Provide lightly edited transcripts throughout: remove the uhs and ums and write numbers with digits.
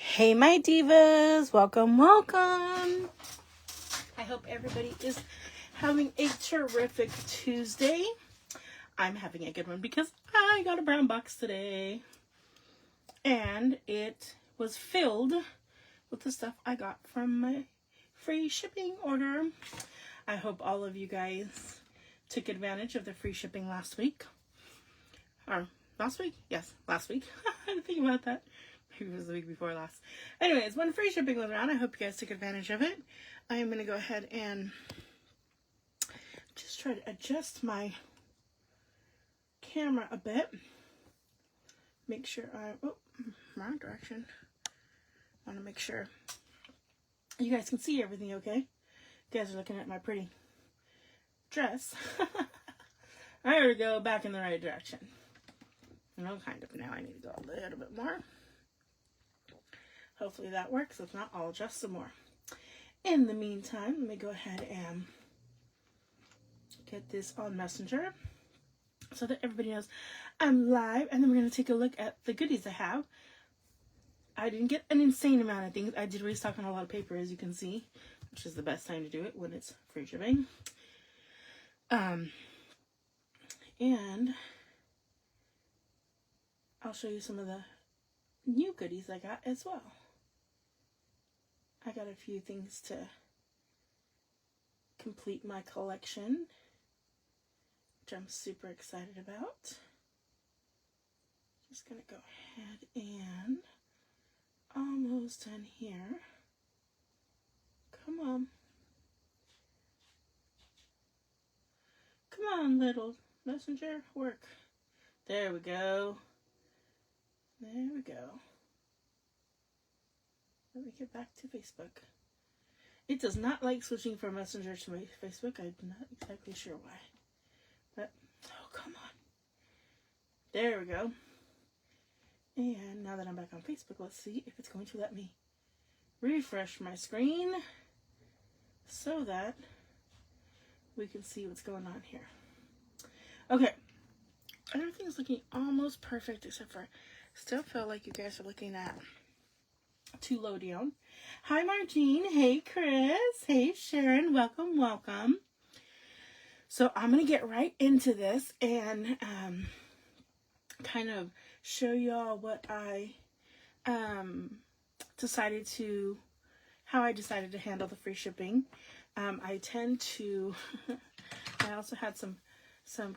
Hey my divas, welcome. I hope everybody is having a terrific Tuesday. I'm having a good one because I got a brown box today and it was filled with the stuff I got from my free shipping order. I hope all of you guys took advantage of the free shipping last week. Or last week? Yes, last week. I didn't think about that. Maybe it was the week before last. Anyways, when free shipping was around, I hope you guys took advantage of it. I am going to go ahead and just try to adjust my camera a bit. Make sure wrong direction. I want to make sure you guys can see everything okay. You guys are looking at my pretty dress. There we go, back in the right direction. Kind of. Now I need to go a little bit more. Hopefully that works. If not, I'll adjust some more. In the meantime, let me go ahead and get this on Messenger so that everybody knows I'm live. And then we're going to take a look at the goodies I have. I didn't get an insane amount of things. I did restock on a lot of paper, as you can see, which is the best time to do it when it's free shipping. And I'll show you some of the new goodies I got as well. I got a few things to complete my collection, which I'm super excited about. Just gonna go ahead and almost done here. Come on. Come on, little messenger, work. There we go. There we go. Let me get back to Facebook. It does not like switching from Messenger to my Facebook. I'm not exactly sure why. But, oh, come on. There we go. And now that I'm back on Facebook, let's see if it's going to let me refresh my screen so that we can see what's going on here. Okay. Everything's looking almost perfect except for still feel like you guys are looking at too low down. Hi Martine. Hey Chris. Hey Sharon. Welcome. So I'm going to get right into this and kind of show y'all what I decided to handle the free shipping. I tend to I also had some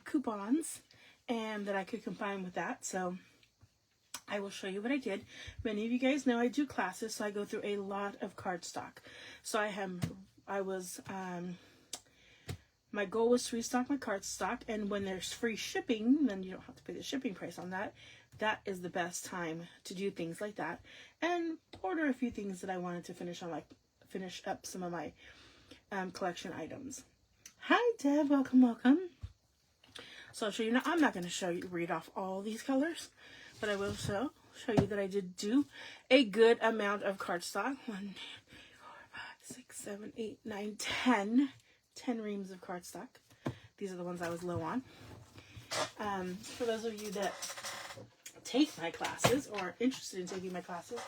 coupons and that I could combine with that, so I will show you what I did. Many of you guys know I do classes, so I go through a lot of cardstock. So my goal was to restock my cardstock, and when there's free shipping, then you don't have to pay the shipping price on that. That is the best time to do things like that and order a few things that I wanted to finish up some of my collection items. Hi Deb, welcome. So I'll show you now. I'm not going to read off all these colors, but I will show you that I did do a good amount of cardstock. 1, 2, 3, 4, 5, 6, 7, 8, 9, 10. 10 reams of cardstock. These are the ones I was low on. For those of you that take my classes or are interested in taking my classes,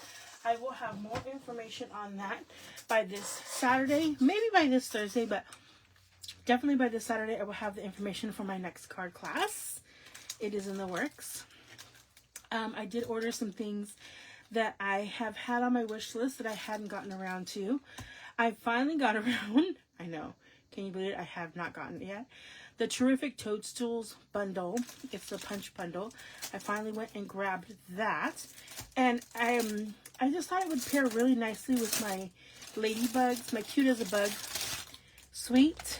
I will have more information on that by this Saturday, maybe by this Thursday, but definitely by this Saturday I will have the information for my next card class. It is in the works. I did order some things that I have had on my wish list that I hadn't gotten around to. I finally got around. I know. Can you believe it? I have not gotten it yet. The Terrific Toadstools bundle. It's the punch bundle. I finally went and grabbed that. And I just thought it would pair really nicely with my ladybugs, my cute as a bug suite.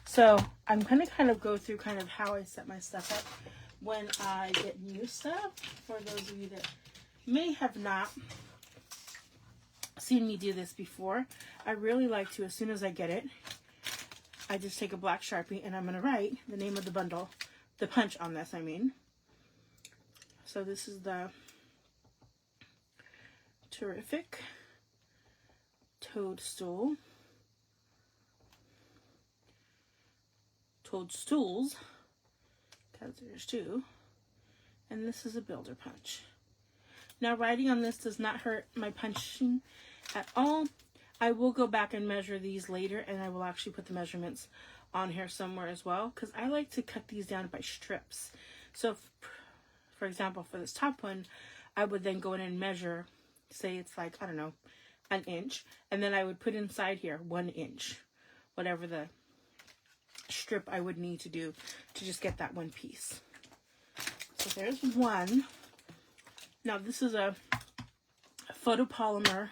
So I'm going to kind of go through kind of how I set my stuff up when I get new stuff. For those of you that may have not seen me do this before, I really like to, as soon as I get it, I just take a black Sharpie and I'm going to write the name of the bundle, the punch on this, I mean. So this is the Terrific Toadstools, because there's two, and this is a builder punch. Now, writing on this does not hurt my punching at all. I will go back and measure these later, and I will actually put the measurements on here somewhere as well, because I like to cut these down by strips. So, for example, for this top one, I would then go in and measure, say it's like, I don't know, an inch, and then I would put inside here 1 inch, whatever the strip I would need to do to just get that one piece. So there's one. Now this is a photopolymer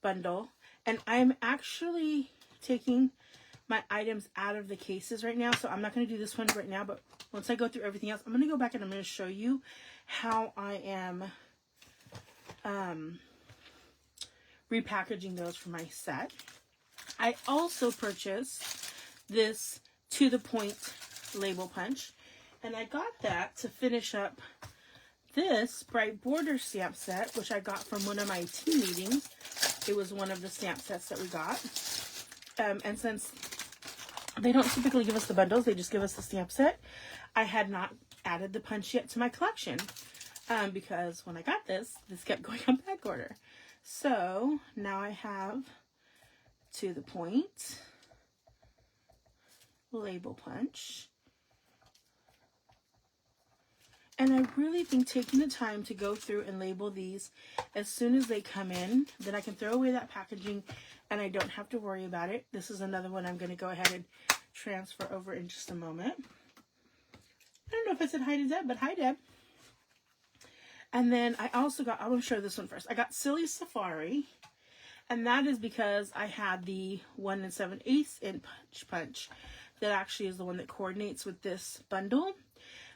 bundle, and I'm actually taking my items out of the cases right now, so I'm not going to do this one right now, but once I go through everything else, I'm going to go back and I'm going to show you how I am repackaging those for my set. I also purchased this To The Point label punch, and I got that to finish up this bright border stamp set, which I got from one of my team meetings. It was one of the stamp sets that we got, and since they don't typically give us the bundles, they just give us the stamp set, I had not added the punch yet to my collection, because when I got this kept going on back order. So now I have To The Point label punch. And I really think taking the time to go through and label these as soon as they come in, then I can throw away that packaging and I don't have to worry about it. This is another one I'm going to go ahead and transfer over in just a moment. I don't know if I said hi to Deb, but hi, Deb. And then I also got, I want to show this one first. I got Silly Safari, and that is because I had the 1 7/8 inch punch that actually is the one that coordinates with this bundle.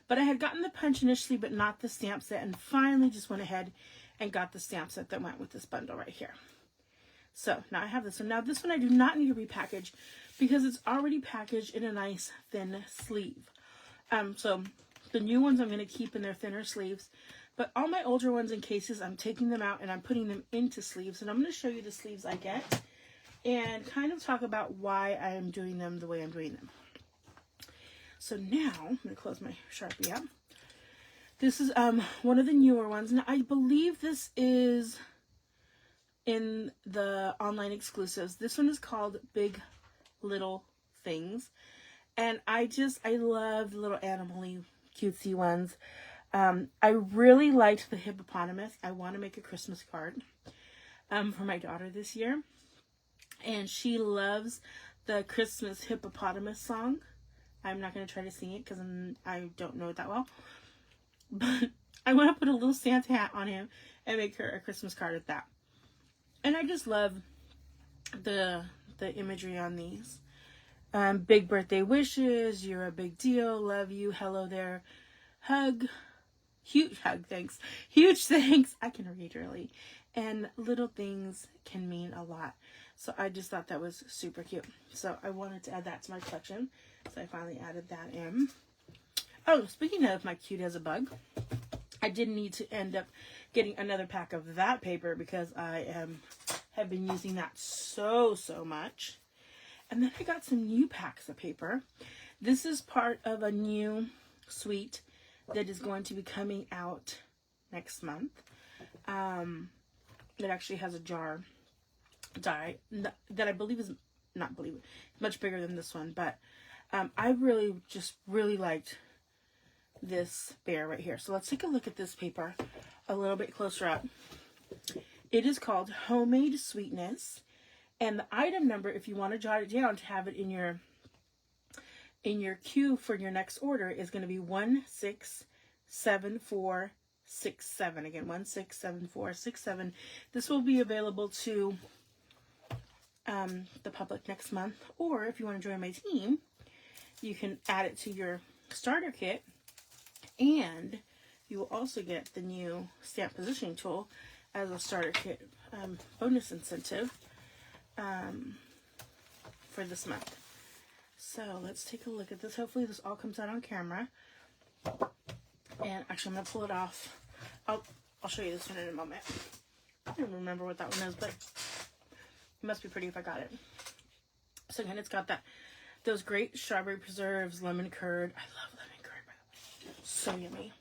But I had gotten the punch initially, but not the stamp set, and finally just went ahead and got the stamp set that went with this bundle right here. So now I have this one. Now this one I do not need to repackage because it's already packaged in a nice thin sleeve. So the new ones I'm going to keep in their thinner sleeves, but all my older ones in cases, I'm taking them out and I'm putting them into sleeves, and I'm going to show you the sleeves I get and kind of talk about why I am doing them the way I'm doing them. So now I'm going to close my Sharpie up. This is one of the newer ones. Now I believe this is in the online exclusives. This one is called Big Little Things. And I love the little animal-y, cutesy ones. I really liked the hippopotamus. I want to make a Christmas card for my daughter this year. And she loves the Christmas hippopotamus song. I'm not going to try to sing it because I don't know it that well. But I want to put a little Santa hat on him and make her a Christmas card with that. And I just love the imagery on these. Big birthday wishes, you're a big deal, love you, hello there, hug, huge hug, thanks, huge thanks, I can read early, and little things can mean a lot. So I just thought that was super cute. So I wanted to add that to my collection. So I finally added that in. Oh, speaking of my cute as a bug, I did need to end up getting another pack of that paper because I have been using that so much. And then I got some new packs of paper. This is part of a new suite that is going to be coming out next month. It actually has a jar die that I believe is, not believe it, much bigger than this one. But I really liked this bear right here. So let's take a look at this paper a little bit closer up. It is called Homemade Sweetness. And the item number, if you want to jot it down to have it in your queue for your next order, is going to be 167467. Again, 167467. This will be available to the public next month. Or if you want to join my team, you can add it to your starter kit. And you will also get the new stamp positioning tool as a starter kit bonus incentive for this month. So let's take a look at this. Hopefully this all comes out on camera. And actually I'm going to pull it off. I'll show you this one in a moment. I don't remember what that one is, but it must be pretty if I got it. So again, it's got those great strawberry preserves, lemon curd. I love lemon curd, by the way. So yummy.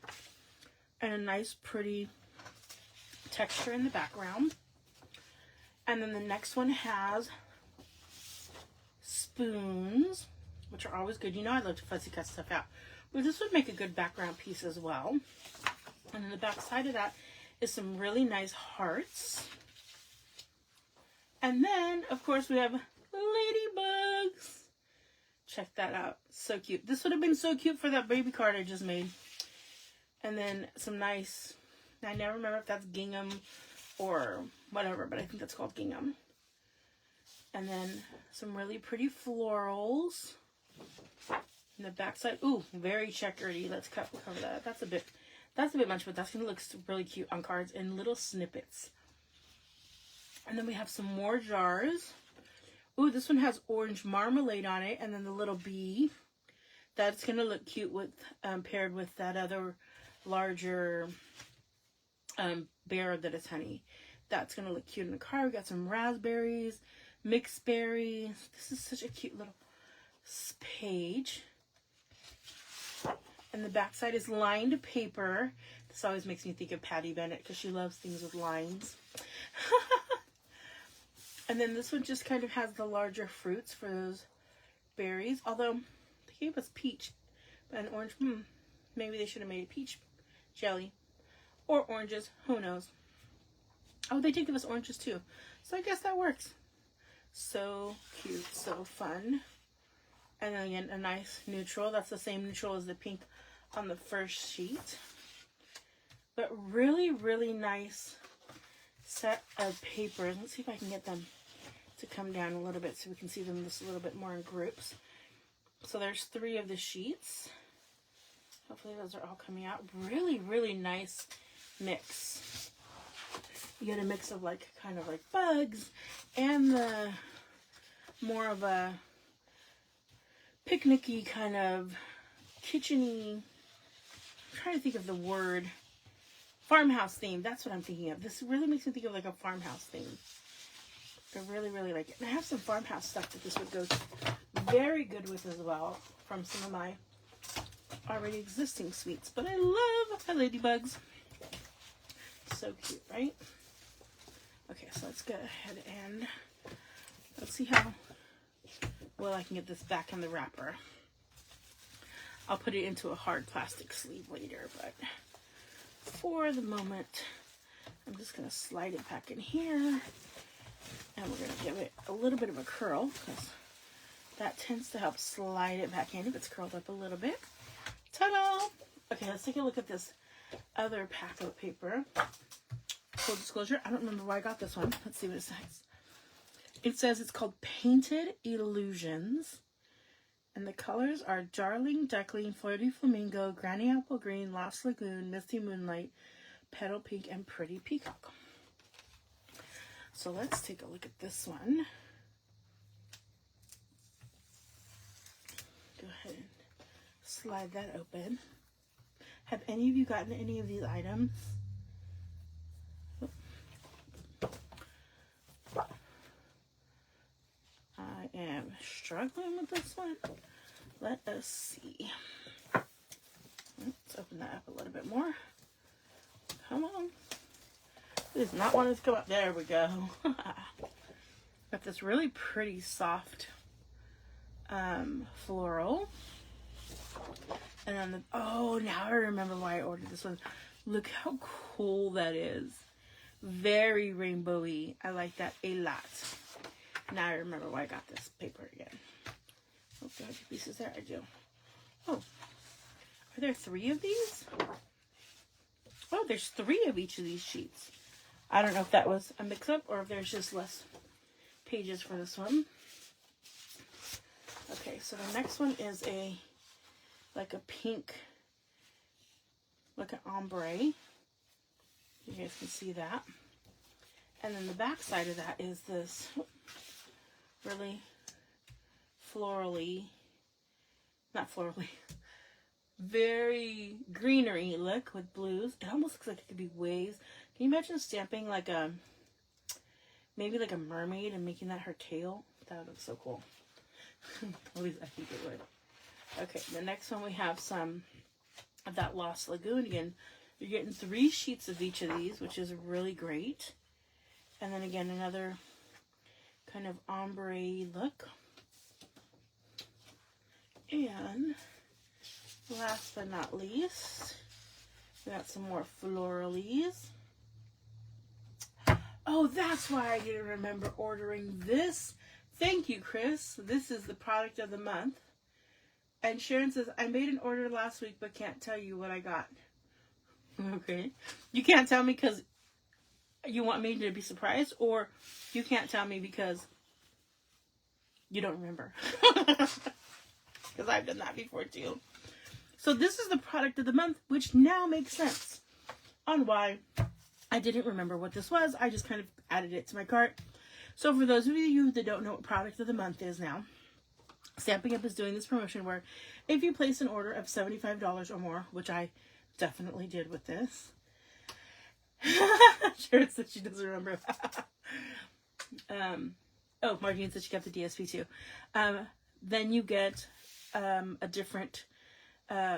And a nice, pretty texture in the background. And then the next one has spoons, which are always good. You know I love to fussy cut stuff out. But this would make a good background piece as well. And then the back side of that is some really nice hearts. And then, of course, we have ladybugs. Check that out. So cute. This would have been so cute for that baby card I just made. And then some nice, I never remember if that's gingham or whatever, but I think that's called gingham. And then some really pretty florals. And the back side, ooh, very checkery. Let's cover that. That's a bit much, but that's going to look really cute on cards in little snippets. And then we have some more jars. Ooh, this one has orange marmalade on it, and then the little bee. That's going to look cute with paired with that other larger bear that is honey. That's going to look cute in the card. We got some raspberries, mixed berries. This is such a cute little page. And the back side is lined paper. This always makes me think of Patty Bennett because she loves things with lines. And then this one just kind of has the larger fruits for those berries. Although they gave us peach and orange. Maybe they should have made peach jelly or oranges. Who knows? Oh, they did give us oranges too. So I guess that works. So cute. So fun. And then again, a nice neutral. That's the same neutral as the pink on the first sheet. But really, really nice set of papers. Let's see if I can get them to come down a little bit so we can see them just a little bit more in groups. So there's 3 of the sheets. Hopefully those are all coming out. Really, really nice mix. You get a mix of like kind of like bugs and the more of a picnicky kind of kitchen-y, I'm trying to think of the word, farmhouse theme. That's what I'm thinking of. This really makes me think of like a farmhouse theme. I really, really like it. And I have some farmhouse stuff that this would go very good with as well from some of my already existing sweets. But I love my ladybugs. So cute, right? Okay, so let's go ahead and let's see how well I can get this back in the wrapper. I'll put it into a hard plastic sleeve later, but for the moment, I'm just going to slide it back in here. And we're going to give it a little bit of a curl because that tends to help slide it back in if it's curled up a little bit. Ta-da! Okay, let's take a look at this other pack of paper. Full disclosure, I don't remember why I got this one. Let's see what it says. It says it's called Painted Illusions. And the colors are Darling Duckling, Flirty Flamingo, Granny Apple Green, Lost Lagoon, Misty Moonlight, Petal Pink, and Pretty Peacock. So let's take a look at this one. Go ahead and slide that open. Have any of you gotten any of these items? I am struggling with this one. Let us see. Let's open that up a little bit more. Come on. It does not want to come up. There we go. Got this really pretty soft floral. And then oh, now I remember why I ordered this one. Look how cool that is. Very rainbowy. I like that a lot. Now I remember why I got this paper again. Oh, do I have pieces there? I do. Oh, are there 3 of these? Oh, there's 3 of each of these sheets. I don't know if that was a mix-up or if there's just less pages for this one. Okay, so the next one is like a pink, like an ombre. You guys can see that. And then the back side of that is this really florally, not florally, very greenery look with blues. It almost looks like it could be waves. Can you imagine stamping like a, maybe like a mermaid and making that her tail? That would look so cool. At least I think it would. Okay, the next one we have some of that Lost Lagoon again. You're getting 3 sheets of each of these, which is really great. And then again, another kind of ombre look. And last but not least, we got some more floralies. Oh, that's why I didn't remember ordering this. Thank you, Chris. This is the product of the month. And Sharon says, I made an order last week, but can't tell you what I got. Okay. You can't tell me because you want me to be surprised, or you can't tell me because you don't remember. Because I've done that before too. So this is the product of the month, which now makes sense on why I didn't remember what this was. I just kind of added it to my cart. So for those of you that don't know what product of the month is now, Stampin' Up! Is doing this promotion where if you place an order of $75 or more, which I definitely did with this. Sharon said she doesn't remember. Oh, Martine said she got the DSP too. Then you get a different,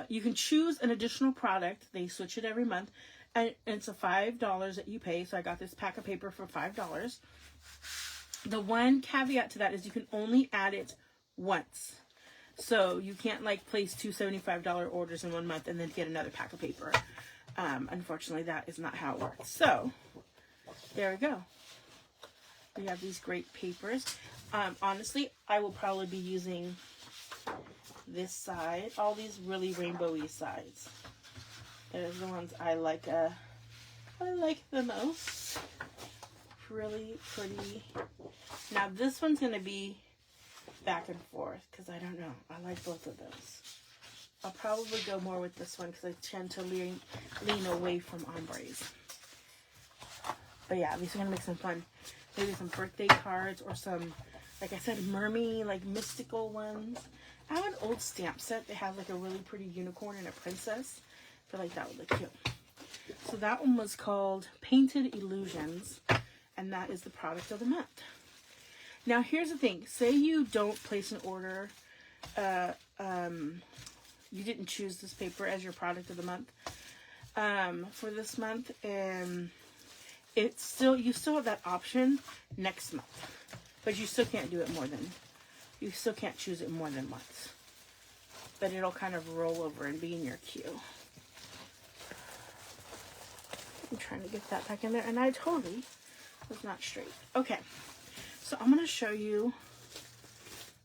you can choose an additional product. They switch it every month. And it's a $5 that you pay. So I got this pack of paper for $5. The one caveat to that is you can only add it once. So you can't like place 2 $75 orders in 1 month and then get another pack of paper. Unfortunately, that is not how it works. So there we go. We have these great papers. Honestly, I will probably be using this side, all these really rainbowy sides. Those are the ones I like the most. Really pretty. Now this one's going to be back and forth because I don't know. I like both of those. I'll probably go more with this one because I tend to lean away from ombres. But yeah, these are going to make some fun. Maybe some birthday cards or some, like I said, mermaid, like mystical ones. I have an old stamp set that has like a really pretty unicorn and a princess. I feel like that would look cute. So that one was called Painted Illusions. And that is the product of the month. Now, here's the thing. Say you don't place an order. You didn't choose this paper as your product of the month for this month. And it's still, you still have that option next month. But you still can't do it more than, you still can't choose it more than once. But it'll kind of roll over and be in your queue. I'm trying to get that back in there. And I totally was not straight. Okay. So I'm going to show you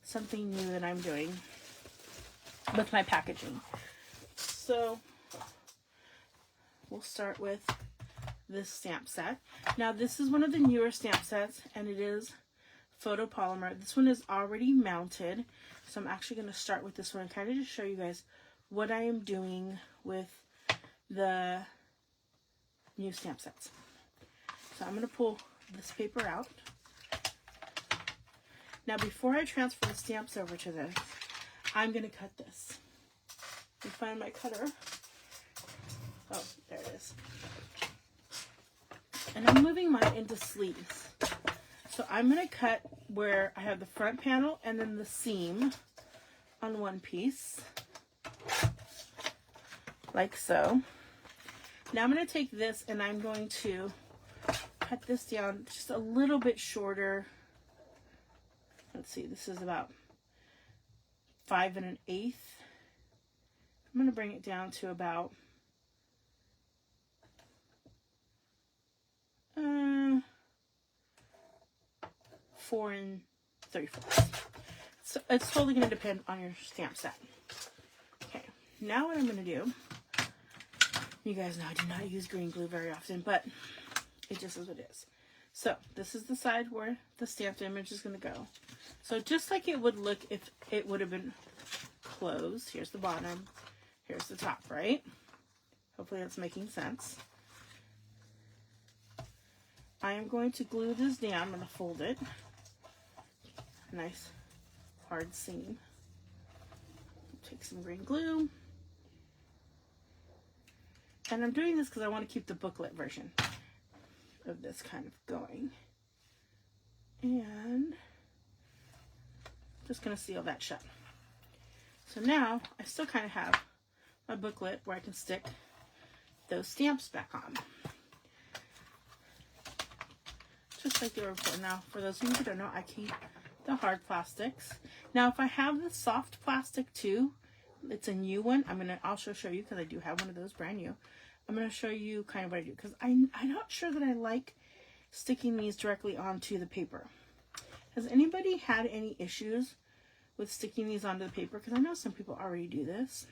something new that I'm doing with my packaging. So we'll start with this stamp set. Now this is one of the newer stamp sets and it is photopolymer. This one is already mounted. So I'm actually going to start with this one and kind of just show you guys what I am doing with the new stamp sets. So I'm going to pull this paper out. Now before I transfer the stamps over to this, I'm going to cut this. Let me find my cutter. Oh, there it is. And I'm moving mine into sleeves. So I'm going to cut where I have the front panel and then the seam on one piece. Like so. Now I'm going to take this and I'm going to cut this down just a little bit shorter. Let's see, this is about 5 1/8. I'm going to bring it down to about 4 3/4. So it's totally going to depend on your stamp set. Okay, now what I'm going to do, you guys know I do not use green glue very often, but it just is what it is. So this is the side where the stamped image is going to go. So just like it would look if it would have been closed. Here's the bottom. Here's the top, right? Hopefully that's making sense. I am going to glue this down. I'm going to fold it. Nice hard seam. Take some green glue. And I'm doing this because I want to keep the booklet version of this kind of going. And just going to seal that shut. So now I still kind of have my booklet where I can stick those stamps back on. Just like they were before. Now, for those of you who don't know, I keep the hard plastics. Now, if I have the soft plastic too, it's a new one. I'll also show you, because I do have one of those brand new. I'm going to show you kind of what I do, because I'm not sure that I like sticking these directly onto the paper. Has anybody had any issues with sticking these onto the paper? Because I know some people already do this.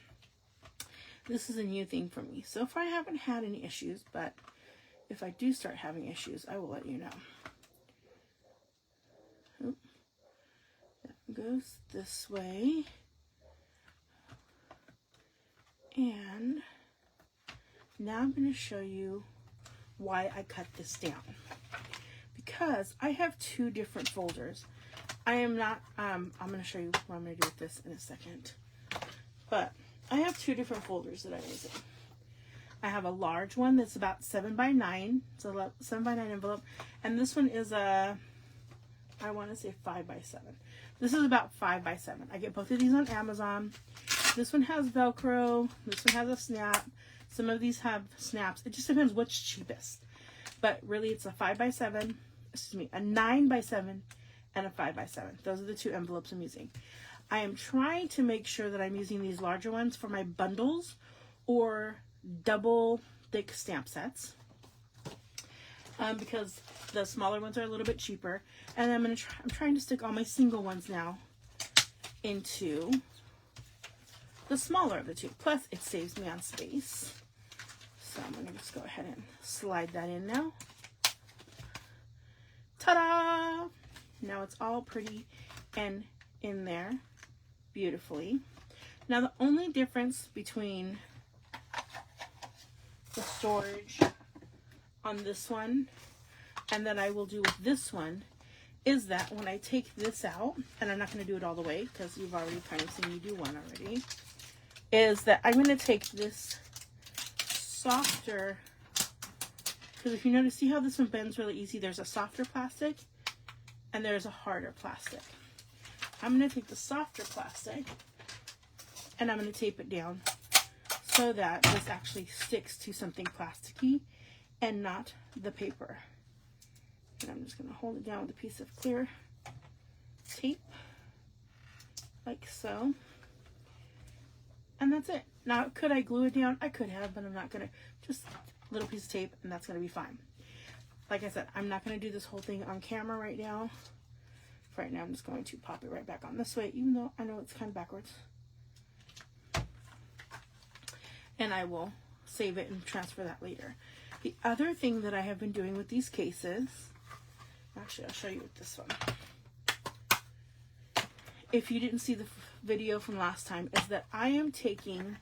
This is a new thing for me. So far I haven't had any issues, but if I do start having issues, I will let you know. Oop. That goes this way. And now I'm going to show you why I cut this down. Because I have two different folders. I am not, I'm going to show you what I'm going to do with this in a second. But I have two different folders that I'm using. I have a large one that's about 7 by 9. It's a 7 by 9 envelope. And this one is a, I want to say 5 by 7. This is about 5 by 7. I get both of these on Amazon. This one has Velcro. This one has a snap. Some of these have snaps. It just depends what's cheapest. But really it's a 5 by 7, excuse me, a 9 by 7 and a 5 by 7. Those are the two envelopes I'm using. I am trying to make sure that I'm using these larger ones for my bundles or double thick stamp sets. Because the smaller ones are a little bit cheaper. And I'm trying to stick all my single ones now into the smaller of the two. Plus it saves me on space. So I'm going to just go ahead and slide that in now. Ta-da! Now it's all pretty and in there beautifully. Now the only difference between the storage on this one and that I will do with this one is that when I take this out, and I'm not going to do it all the way because you've already kind of seen me do one already, is that I'm going to take this softer, because if you notice, see how this one bends really easy? There's a softer plastic and there's a harder plastic. I'm going to take the softer plastic and I'm going to tape it down so that this actually sticks to something plasticky and not the paper. And I'm just going to hold it down with a piece of clear tape like so. And that's it. Now, could I glue it down? I could have, but I'm not going to. Just a little piece of tape, and that's going to be fine. Like I said, I'm not going to do this whole thing on camera right now. For right now, I'm just going to pop it right back on this way, even though I know it's kind of backwards. And I will save it and transfer that later. The other thing that I have been doing with these cases, actually, I'll show you with this one. If you didn't see the video from last time, is that I am taking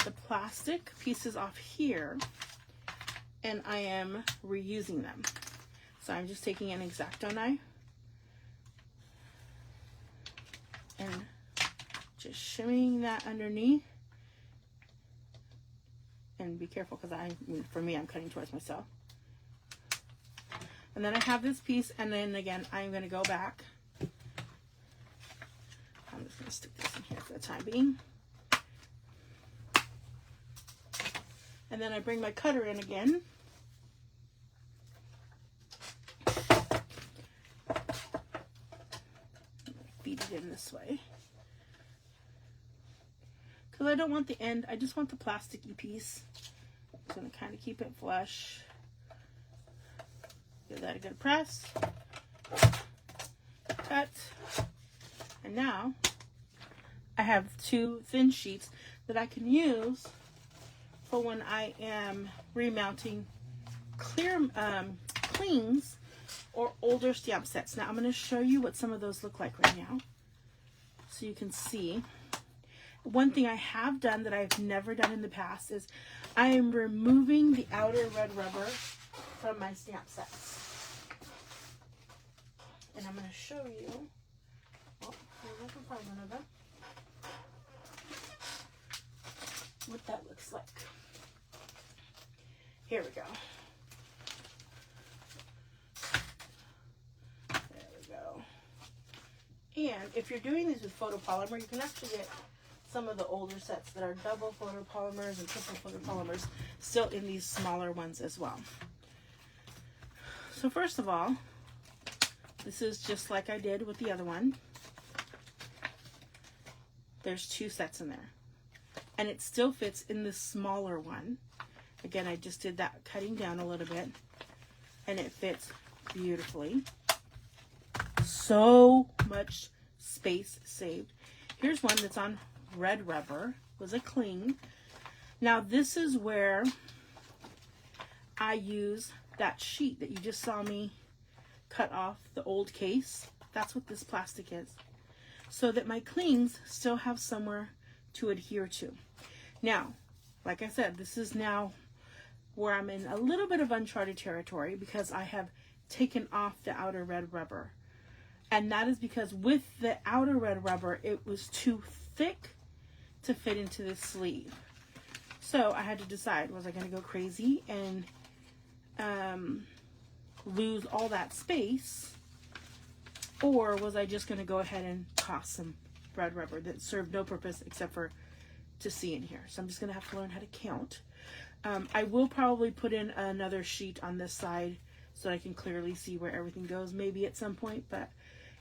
the plastic pieces off here and I am reusing them. So I'm just taking an X-Acto knife and just shimmying that underneath. And be careful, because for me, I'm cutting towards myself. And then I have this piece, and then again, I'm going to go back. I'm just going to stick this in here for the time being. And then I bring my cutter in again. Feed it in this way. Because I don't want the end, I just want the plasticky piece. I'm going to kind of keep it flush. Give that a good press. Cut. And now I have two thin sheets that I can use for when I am remounting clings or older stamp sets. Now I'm going to show you what some of those look like right now so you can see. One thing I have done that I've never done in the past is I am removing the outer red rubber from my stamp sets. And I'm going to show you, oh, I can find one of them, what that looks like. Here we go. There we go. And if you're doing these with photopolymer, you can actually get some of the older sets that are double photopolymers and triple photopolymers still in these smaller ones as well. So first of all, this is just like I did with the other one. There's 2 sets in there. And it still fits in the smaller one. Again, I just did that cutting down a little bit. And it fits beautifully. So much space saved. Here's one that's on red rubber. It was a cling. Now this is where I use that sheet that you just saw me cut off the old case. That's what this plastic is. So that my clings still have somewhere to adhere to. Now, like I said, this is now where I'm in a little bit of uncharted territory because I have taken off the outer red rubber. And that is because with the outer red rubber, it was too thick to fit into the sleeve. So I had to decide, was I going to go crazy and lose all that space? Or was I just going to go ahead and toss some red rubber that served no purpose except for to see in here? So I'm just going to have to learn how to count. I will probably put in another sheet on this side so that I can clearly see where everything goes maybe at some point, but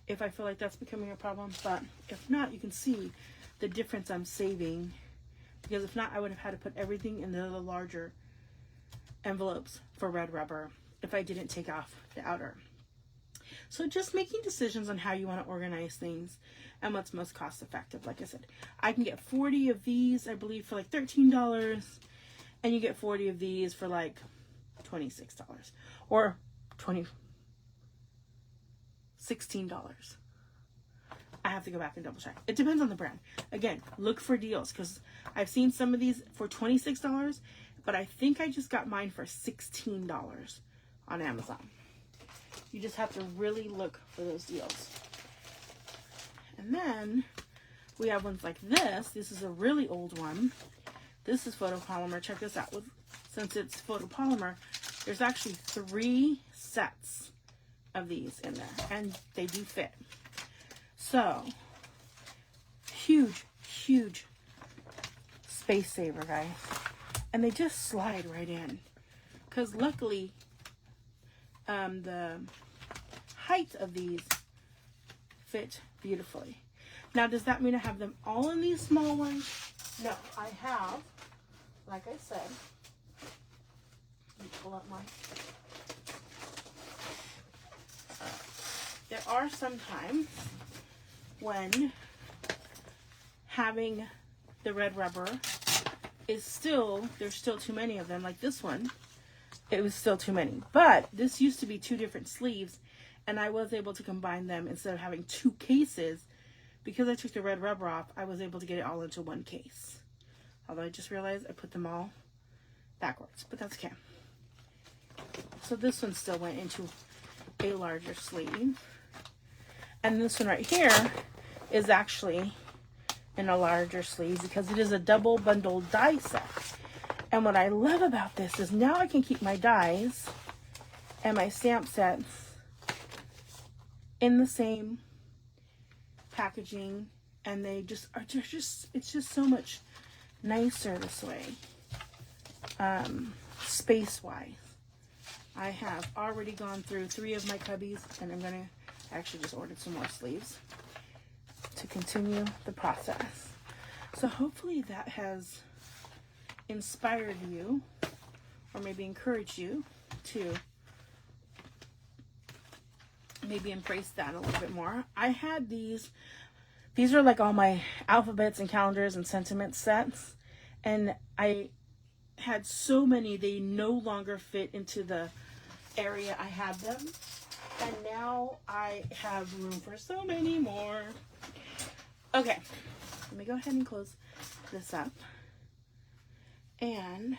if I feel like that's becoming a problem. But if not, you can see the difference I'm saving, because if not, I would have had to put everything in the larger envelopes for red rubber if I didn't take off the outer. So just making decisions on how you want to organize things and what's most cost effective. Like I said, I can get 40 of these, I believe, for like $13, and you get 40 of these for like $26 or $16. I have to go back and double check. It depends on the brand. Again, look for deals, because I've seen some of these for $26, but I think I just got mine for $16 on Amazon. You just have to really look for those deals. And then we have ones like this. This is a really old one. This is photopolymer. Check this out. Since it's photopolymer, there's actually 3 sets of these in there, and they do fit. So, huge, huge space saver, guys. And they just slide right in. Because luckily, the height of these fit beautifully. Now, does that mean I have them all in these small ones? No, I have, like I said, let me pull up mine. There are some times when having the red rubber is still, there's still too many of them. Like this one, it was still too many. But this used to be 2 different sleeves, and I was able to combine them instead of having 2 cases. Because I took the red rubber off, I was able to get it all into 1 case. Although I just realized I put them all backwards, but that's okay. So this one still went into a larger sleeve. And this one right here is actually in a larger sleeve because it is a double bundle die set. And what I love about this is now I can keep my dies and my stamp sets in the same packaging, and they just are it's just so much nicer this way. Space wise, I have already gone through 3 of my cubbies, and I'm gonna actually just ordered some more sleeves to continue the process. So hopefully that has inspired you, or maybe encouraged you to maybe embrace that a little bit more. I had these are like all my alphabets and calendars and sentiment sets, and I had so many they no longer fit into the area I had them, and now I have room for so many more. Okay, let me go ahead and close this up. And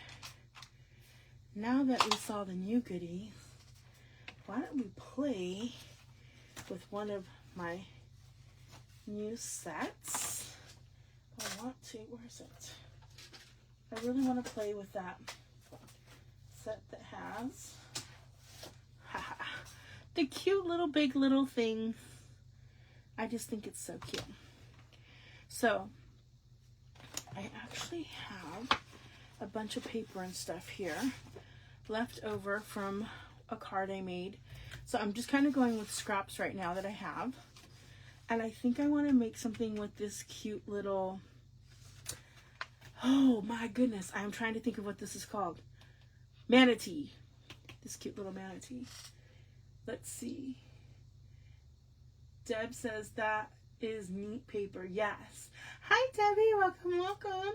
now that we saw the new goodies, why don't we play with one of my new sets? Where is it? I really want to play with that set that has the cute little big little thing. I just think it's so cute. So I actually have a bunch of paper and stuff here left over from a card I made. So I'm just kind of going with scraps right now that I have. And I think I want to make something with this cute little, oh my goodness, I'm trying to think of what this is called. Manatee. This cute little manatee. Let's see. Deb says that is neat paper. Yes. Hi Debbie, welcome, welcome.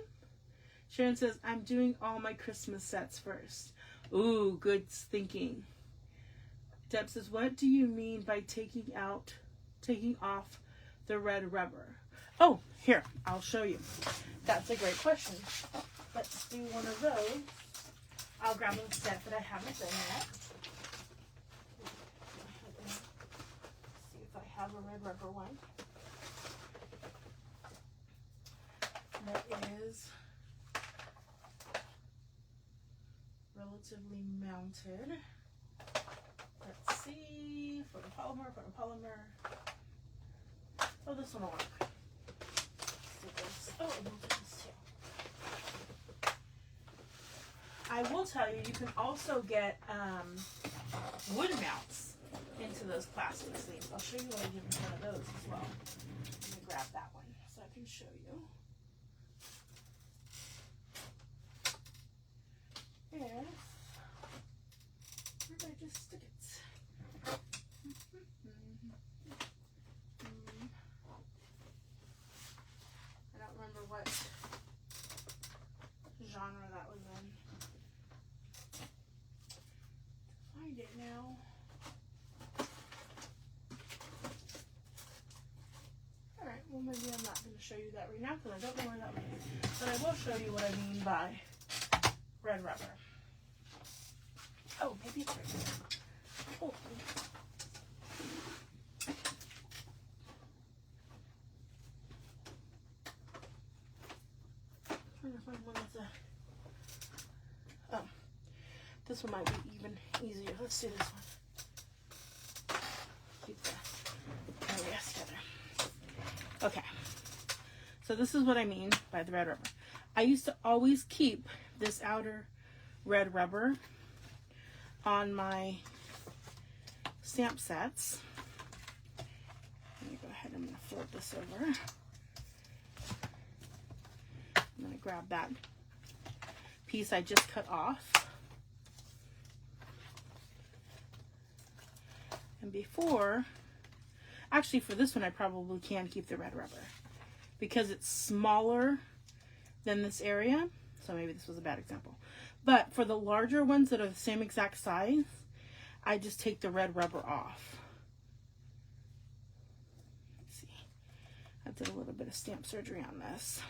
Sharon says, I'm doing all my Christmas sets first. Ooh, good thinking. Deb says, what do you mean by taking off the red rubber? Oh, here, I'll show you. That's a great question. Let's do one of those. I'll grab a set that I haven't done yet. See if I have a red rubber one. That is relatively mounted. Let's see. Photopolymer. Oh, this one will work. Let's do this. Oh, and we'll do this too. I will tell you, you can also get wood mounts into those plastic sleeves. I'll show you what I did with one of those as well. Let me grab that one so I can show you. Where did I just stick it? I don't remember what genre that was in. Find it now. Alright, well maybe I'm not going to show you that right now because I don't know where that one is. But I will show you what I mean by red rubber. Oh, maybe it's right here. Oh. Trying to find one that's a. Oh, this one might be even easier. Let's do this one. Keep that. Oh yes, together. Okay. So this is what I mean by the red rubber. I used to always keep this outer red rubber on my stamp sets. Let me go ahead, I'm going to flip this over. I'm going to grab that piece I just cut off. And before, actually for this one I probably can keep the red rubber because it's smaller than this area. So maybe this was a bad example. But for the larger ones that are the same exact size, I just take the red rubber off. Let's see. I did a little bit of stamp surgery on this.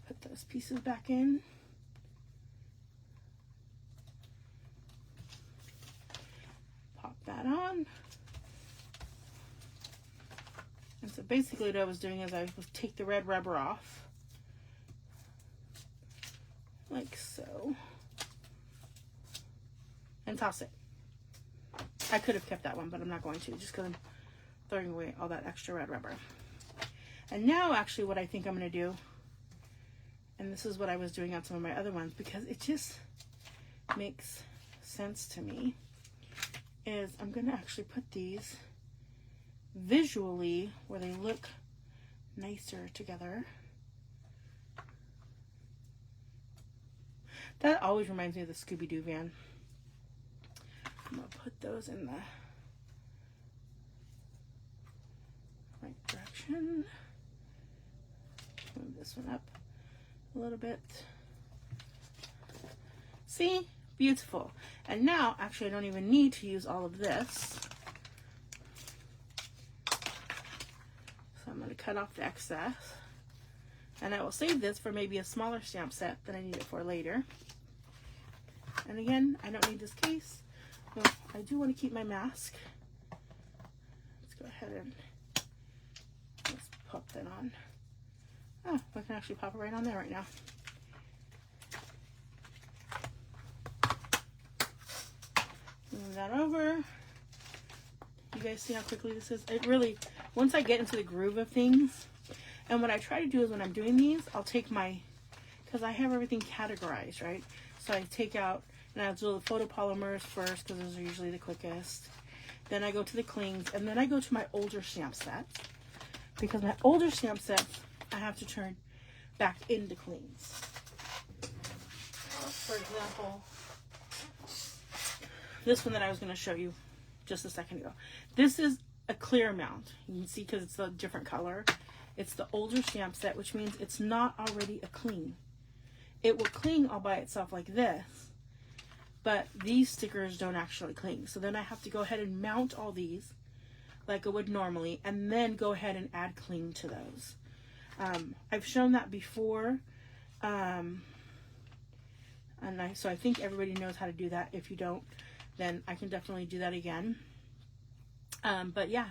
Put those pieces back in. Pop that on. And so basically what I was doing is I would take the red rubber off. Like so. And toss it. I could have kept that one, but I'm not going to, just because I'm throwing away all that extra red rubber. And now actually what I think I'm going to do, and this is what I was doing on some of my other ones because it just makes sense to me, is I'm going to actually put these visually where they look nicer together. That always reminds me of the Scooby-Doo van. I'm going to put those in the right direction. Move this one up a little bit. See? Beautiful. And now, actually, I don't even need to use all of this. So I'm going to cut off the excess. And I will save this for maybe a smaller stamp set that I need it for later. And again, I don't need this case. Well, I do want to keep my mask. Let's go ahead and let's pop that on. Oh, I can actually pop it right on there right now. Move that over. You guys see how quickly this is? It really, once I get into the groove of things, And what I try to do is when I'm doing these, I'll take my, because I have everything categorized, right? So I take out, and I'll do the photopolymers first because those are usually the quickest. Then I go to the clings, and then I go to my older stamp sets. Because my older stamp sets, I have to turn back into clings. For example, this one that I was going to show you just a second ago. This is a clear mount. You can see because it's a different color. It's the older stamp set, which means it's not already a cling. It will cling all by itself like this, but these stickers don't actually cling. So then I have to go ahead and mount all these like I would normally, and then go ahead and add cling to those. I've shown that before, so I think everybody knows how to do that. If you don't, then I can definitely do that again. But yeah,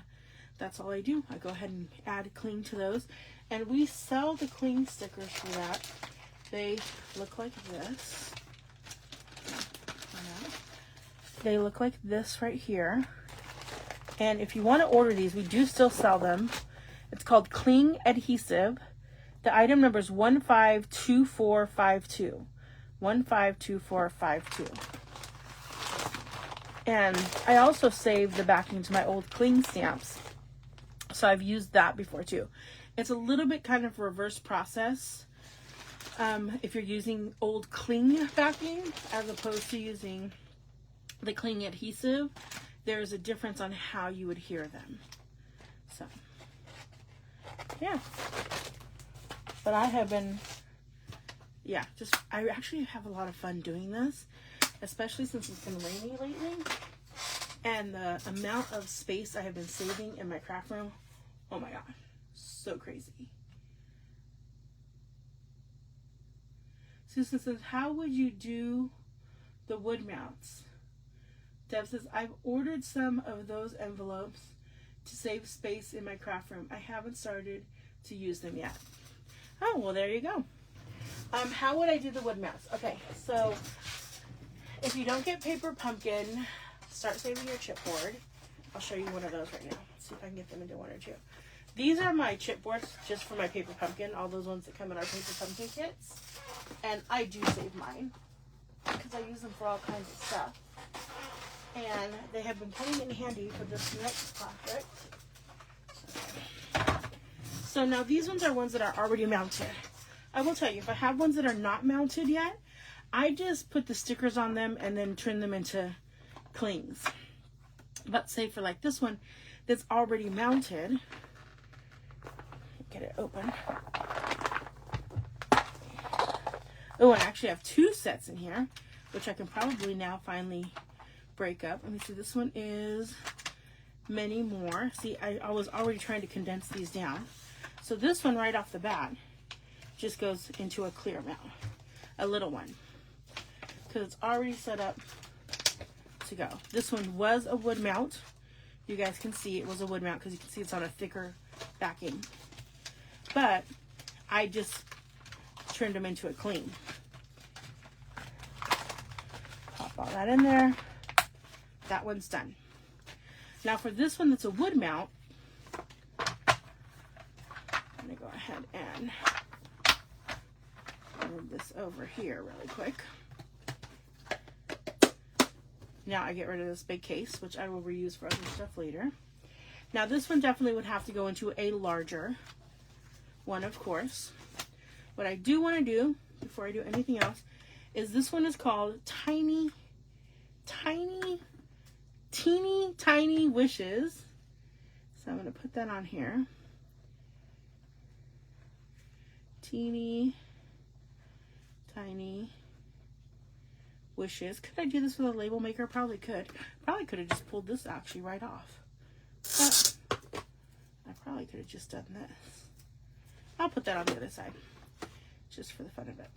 that's all I do. I go ahead and add cling to those, and we sell the cling stickers for that. They look like this. They look like this right here. And if you want to order these, we do still sell them. It's called Cling Adhesive. The item number is 152452. 152452. And I also saved the backing to my old cling stamps. So I've used that before too. It's a little bit kind of reverse process. If you're using old cling backing as opposed to using the cling adhesive, there's a difference on how you adhere them. So, yeah. But I have been, I actually have a lot of fun doing this, especially since it's been rainy lately. And the amount of space I have been saving in my craft room, oh my god, so crazy. Susan says, how would you do the wood mounts? Deb says, I've ordered some of those envelopes to save space in my craft room. I haven't started to use them yet. Oh, well, there you go. How would I do the wood mounts? Okay, so if you don't get paper pumpkin, start saving your chipboard. I'll show you one of those right now. Let's see if I can get them into one or two. These are my chipboards just for my paper pumpkin, all those ones that come in our paper pumpkin kits. And I do save mine because I use them for all kinds of stuff. And they have been coming in handy for this next project. So now these ones are ones that are already mounted. I will tell you, if I have ones that are not mounted yet, I just put the stickers on them and then turn them into clings. But say for like this one that's already mounted, get it open. Oh, and I actually have two sets in here, which I can probably now finally break up. Let me see, this one is many more. See, I was already trying to condense these down. So this one right off the bat just goes into a clear mount, a little one, because it's already set up to go. This one was a wood mount. You guys can see it was a wood mount because you can see it's on a thicker backing. But I just turned them into a cling. Pop all that in there. That one's done. Now for this one that's a wood mount, I'm going to go ahead and move this over here really quick. Now I get rid of this big case, which I will reuse for other stuff later. Now this one definitely would have to go into a larger one, of course. What I do want to do, before I do anything else, is this one is called Teeny Tiny Wishes. So I'm going to put that on here. Teeny Tiny Wishes. Could I do this with a label maker? Probably could. Probably could have just pulled this actually right off. But I probably could have just done this. I'll put that on the other side, just for the fun of it.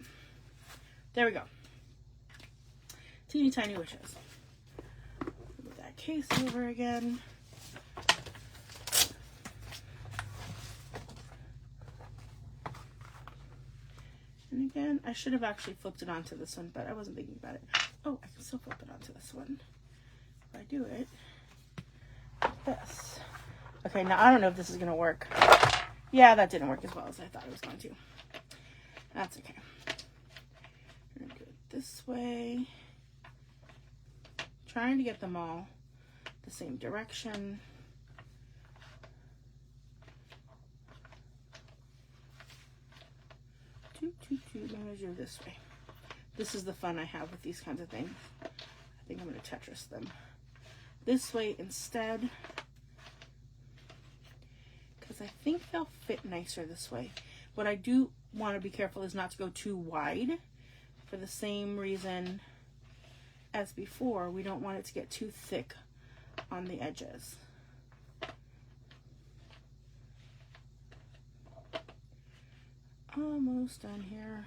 There we go. Teeny Tiny Wishes. Move that case over again. And again, I should have actually flipped it onto this one, but I wasn't thinking about it. Oh, I can still flip it onto this one. If I do it like this. Okay, now I don't know if this is going to work. Yeah, that didn't work as well as I thought it was going to. That's okay. We're going to do it this way. Trying to get them all the same direction. I'm going to do this way. This is the fun I have with these kinds of things. I think I'm going to Tetris them this way instead, because I think they'll fit nicer this way. What I do want to be careful is not to go too wide, for the same reason as before. We don't want it to get too thick on the edges. Almost done here.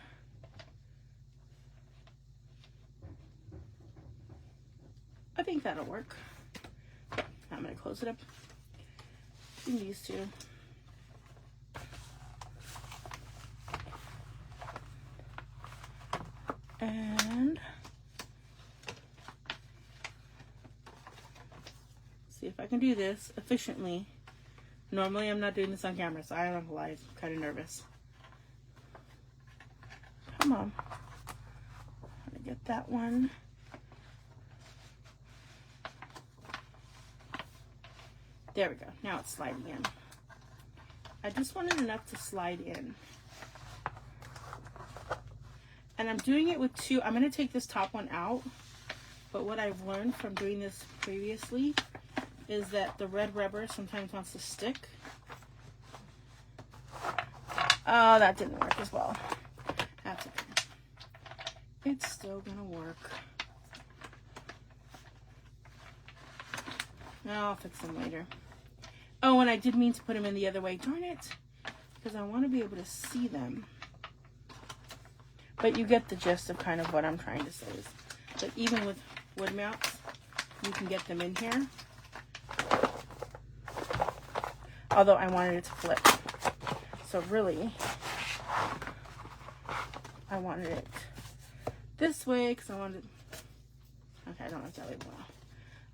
I think that'll work. I'm going to close it up in these two. And see if I can do this efficiently. Normally I'm not doing this on camera, so I don't have to lie, I'm kind of nervous. Come on. I'm going to get that one. There we go. Now it's sliding in. I just wanted enough to slide in. And I'm doing it with two. I'm going to take this top one out. But what I've learned from doing this previously is that the red rubber sometimes wants to stick. Oh, that didn't work as well. That's okay. It's still going to work. I'll fix them later. Oh, and I did mean to put them in the other way. Darn it. Because I want to be able to see them. But you get the gist of kind of what I'm trying to say. But even with wood mounts, you can get them in here. Although I wanted it to flip. So really, I wanted it this way because I wanted... Okay, I don't like that label now.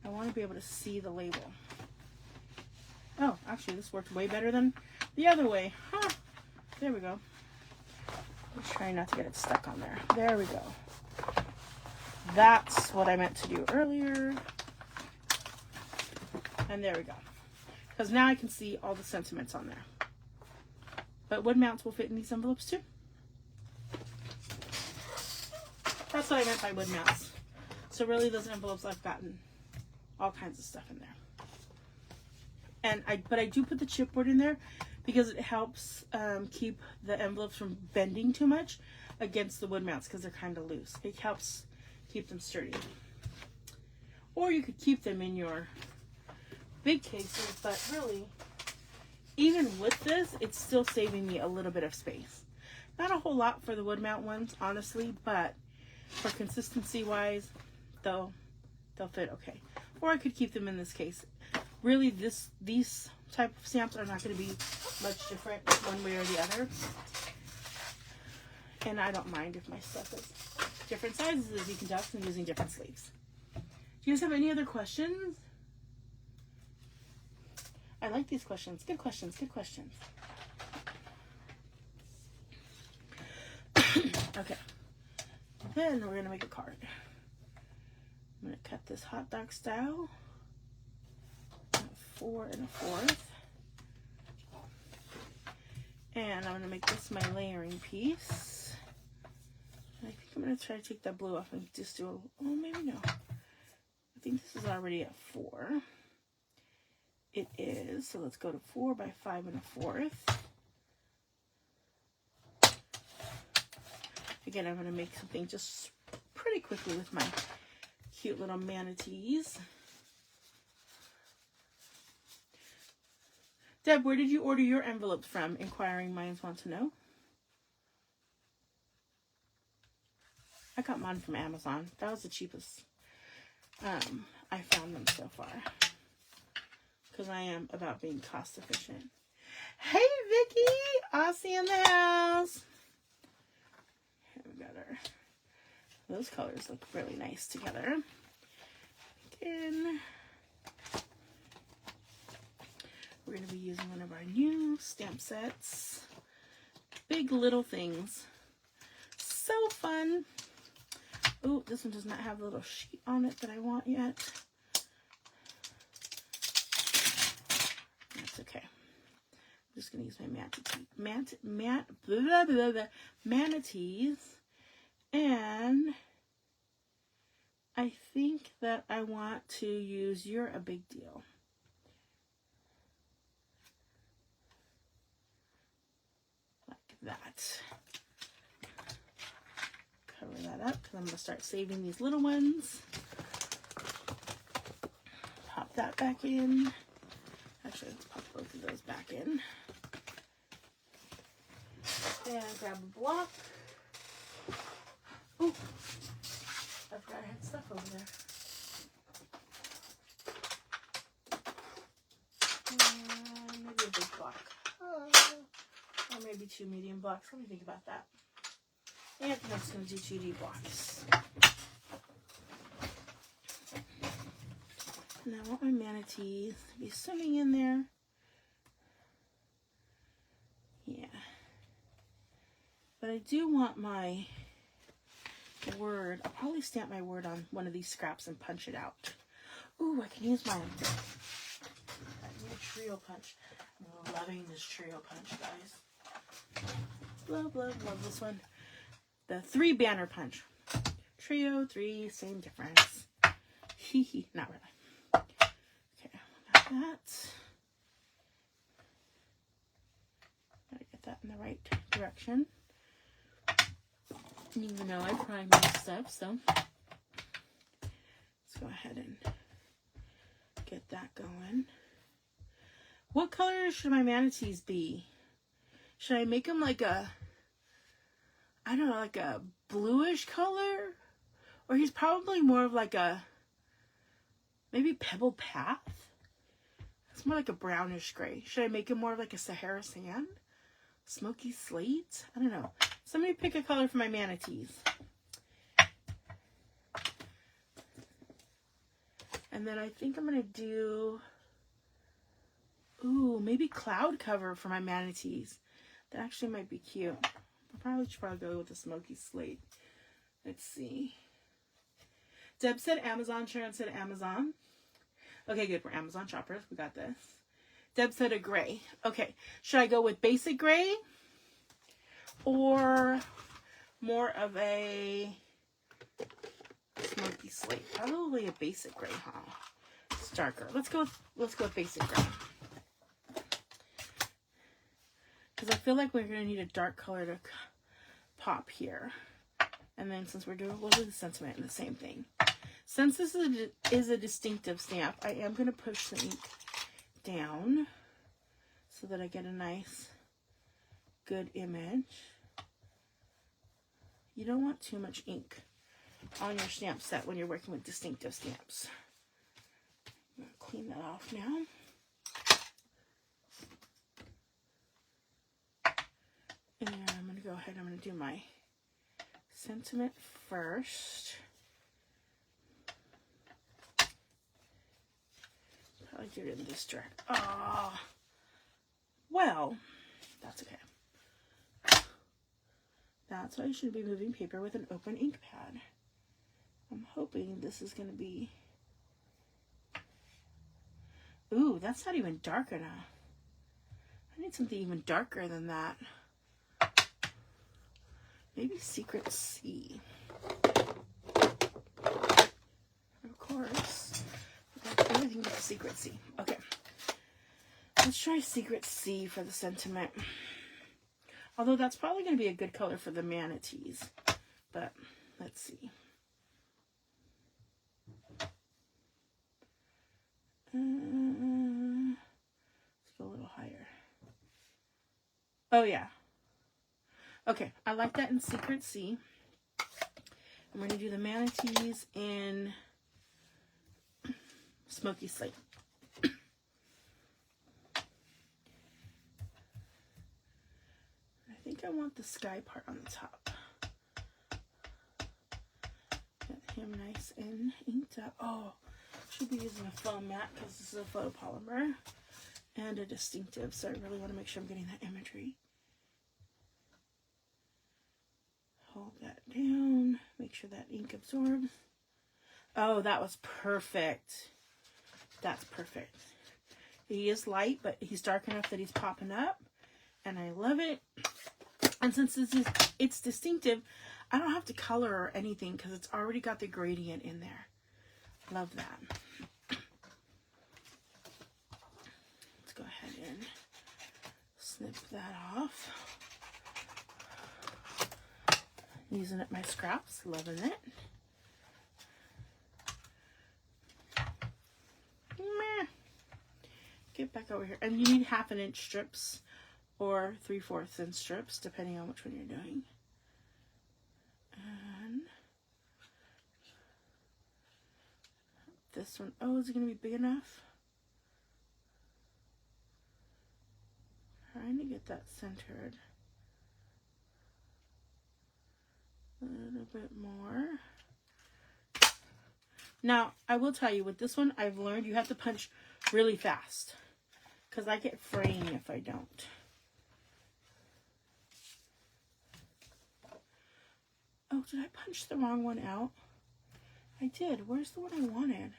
I want to be able to see the label. Oh, actually, this worked way better than the other way. Huh. There we go. Just trying not to get it stuck on there. There we go. That's what I meant to do earlier. And there we go. Because now I can see all the sentiments on there. But wood mounts will fit in these envelopes too. That's what I meant by wood mounts. So really, those envelopes, I've gotten all kinds of stuff in there. But I do put the chipboard in there because it helps keep the envelopes from bending too much against the wood mounts because they're kind of loose. It helps keep them sturdy. Or you could keep them in your big cases, but really, even with this, it's still saving me a little bit of space. Not a whole lot for the wood mount ones, honestly, but for consistency wise, they'll fit okay. Or I could keep them in this case. Really, these type of stamps are not going to be much different one way or the other. And I don't mind if my stuff is different sizes, as you can tell, I'm using different sleeves. Do you guys have any other questions? I like these questions. Good questions. Good questions. Okay. Then we're going to make a card. I'm going to cut this hot dog style. 4 1/4. And I'm going to make this my layering piece. And I think I'm going to try to take that blue off and just do a, oh, maybe no. I think this is already at 4. It is, so let's go to 4 by 5 1/4. Again, I'm going to make something just pretty quickly with my cute little manatees. Deb, where did you order your envelopes from? Inquiring minds want to know. I got mine from Amazon. That was the cheapest I found them so far. Because I am about being cost efficient. Hey, Vicky! Aussie in the house. Here we got her. Those colors look really nice together. Again. We're going to be using one of our new stamp sets. Big Little Things. So fun. Oh, this one does not have a little sheet on it that I want yet. That's okay. I'm just going to use my manatees. And I think that I want to use You're a Big Deal. Like that. Cover that up because I'm going to start saving these little ones. Pop that back in. Actually, let's pop both of those back in. And grab a block. Oh, I forgot I had stuff over there. And maybe a big block. Or maybe 2 medium blocks. Let me think about that. And I'm just going to do 2D blocks. And I want my manatees to be swimming in there. Yeah. But I do want my word. I'll probably stamp my word on one of these scraps and punch it out. Ooh, I can use my new trio punch. I'm loving this trio punch, guys. Love, love, love this one. The 3 banner punch. Trio, 3, same difference. Hee hee, not really. Okay, got that. Gotta get that in the right direction. Even though I primed my stuff, so let's go ahead and get that going. What color should my manatees be? Should I make them like a, I don't know, like a bluish color? Or he's probably more of like a, maybe Pebble Path? It's more like a brownish gray. Should I make him more of like a Sahara Sand? Smoky Slate? I don't know. Somebody pick a color for my manatees. And then I think I'm going to do, ooh, maybe cloud cover for my manatees. That actually might be cute. I should probably go with the Smoky Slate. Let's see. Deb said Amazon. Sharon said Amazon. Okay, good. We're Amazon shoppers. We got this. Deb said a gray. Okay. Should I go with basic gray? Or more of a Smoky Slate? Probably a basic gray, huh? It's darker. Let's go with basic gray. Because I feel like we're going to need a dark color to pop here. And then since we'll do the sentiment and the same thing. Since this is a distinctive stamp, I am going to push the ink down so that I get a nice, good image. You don't want too much ink on your stamp set when you're working with distinctive stamps. I'm going to clean that off now. And I'm going to go ahead, I'm going to do my sentiment first. Probably do it in this direction. Oh, well, that's okay. That's why you should be moving paper with an open ink pad. I'm hoping this is going to be... Ooh, that's not even dark enough. I need something even darker than that. Maybe Secret C. Of course. Everything but the Secret C. Okay. Let's try Secret C for the sentiment. Although that's probably going to be a good color for the manatees. But let's see. Let's go a little higher. Oh, yeah. Okay, I like that in Secret C. I'm going to do the manatees in Smoky Slate. I think I want the sky part on the top. Get him nice and inked up. Oh, should be using a foam mat because this is a photopolymer. and a distinctive. So I really want to make sure I'm getting that imagery. Hold that down. Make sure that ink absorbs. Oh, that was perfect. That's perfect. He is light, but he's dark enough that he's popping up. And I love it. And since it's distinctive, I don't have to color or anything because it's already got the gradient in there. Love that. Let's go ahead and snip that off. Using up my scraps, loving it. Meh. Get back over here. And you need 1/2 inch strips or 3/4 inch strips, depending on which one you're doing. And this one, oh, is it going to be big enough? Trying to get that centered. A little bit more. Now, I will tell you, with this one, I've learned you have to punch really fast. Because I get fraying if I don't. Oh, did I punch the wrong one out? I did. Where's the one I wanted?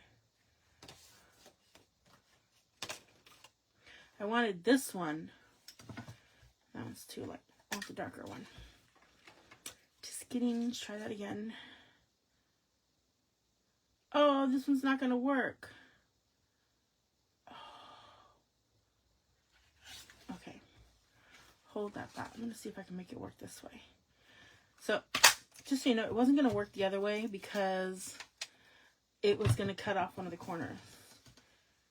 I wanted this one. That one's too light. I want the darker one. Just kidding. Let's try that again. Oh, this one's not going to work. Oh. Okay. Hold that thought. I'm going to see if I can make it work this way. So, just so you know, it wasn't going to work the other way because it was going to cut off one of the corners.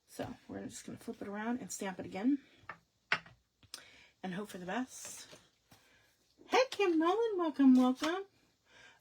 So, we're just going to flip it around and stamp it again. And hope for the best. Hey, Kim Nolan, welcome, welcome.